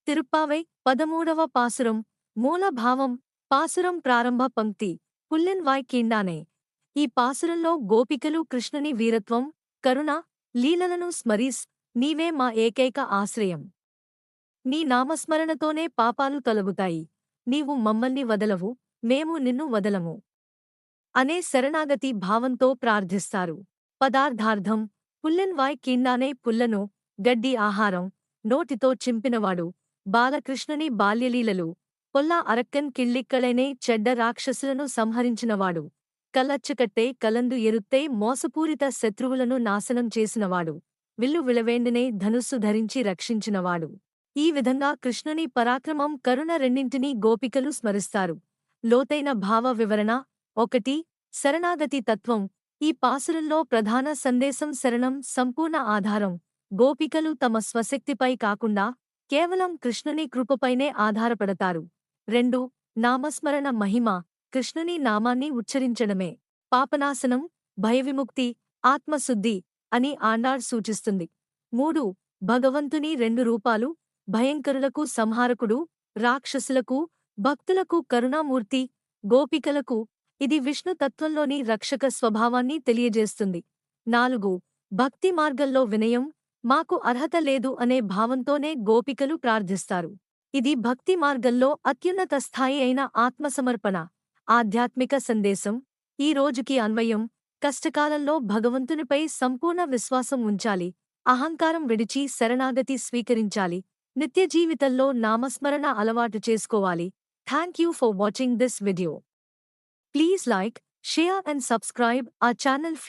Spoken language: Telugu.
తిరుప్పావై 13వ పాసురం మూలభావం పాసురం ప్రారంభ పంక్తి పుల్లెన్ వాయ్ కీండానే. ఈ పాసురంలో గోపికలు కృష్ణుని వీరత్వం, కరుణ, లీలలను స్మరిస్ నీవే మా ఏకైక ఆశ్రయం. నీ నామస్మరణతోనే పాపాలు తొలగుతాయి. నీవు మమ్మల్ని వదలవు, మేము నిన్ను వదలము అనే శరణాగతి భావంతో ప్రార్థిస్తారు. పదార్థార్థం పుల్లెన్ వాయ్ కీండానే పుల్లను, గడ్డి ఆహారం, నోటితో చింపినవాడు, బాలకృష్ణుని బాల్యలీలలు, పొల్లా అరక్కన్ కిళ్ళిక్కళైనే చెడ్డ రాక్షసులను సంహరించినవాడు, కల్లచ్చకట్టే కలందు ఎరుత్తే మోసపూరిత శత్రువులను నాశనం చేసినవాడు, విల్లు విళవేండినే ధనుస్సు ధరించి రక్షించినవాడు. ఈ విధంగా కృష్ణుని పరాక్రమం, కరుణ రెండింటినీ గోపికలు స్మరిస్తారు. లోతైన భావ వివరణ 1. శరణాగతి తత్వం. ఈ పాసురంలో ప్రధాన సందేశం శరణం సంపూర్ణ ఆధారం. గోపికలు తమ స్వశక్తిపై కాకుండా కేవలం కృష్ణుని కృపపైనే ఆధారపడతారు. 2. నామస్మరణ మహిమ. కృష్ణుని నామాన్ని ఉచ్చరించడమే పాపనాశనం, భయవిముక్తి, ఆత్మశుద్ధి అని ఆండాళ్ సూచిస్తుంది. 3. భగవంతుని రెండు రూపాలు, భయంకరులకు సంహారకుడు, రాక్షసులకు, భక్తులకు కరుణామూర్తి, గోపికలకు ఇది విష్ణు తత్వంలోని రక్షక స్వభావాన్ని తెలియజేస్తుంది. 4. భక్తి మార్గంలో వినయం, మాకు అర్హత లేదు అనే భావంతోనే గోపికలు ప్రార్థిస్తారు. ఇది భక్తి మార్గంలో అత్యున్నత స్థాయి అయిన ఆత్మసమర్పణ. ఆధ్యాత్మిక సందేశం. ఈ రోజుకి అన్వయం. కష్టకాలంలో భగవంతునిపై సంపూర్ణ విశ్వాసం ఉంచాలి. అహంకారం విడిచి శరణాగతి స్వీకరించాలి. నిత్య జీవితంలో నామస్మరణ అలవాటు చేసుకోవాలి. Thank you for watching this video. Please like, share and subscribe our channel friends.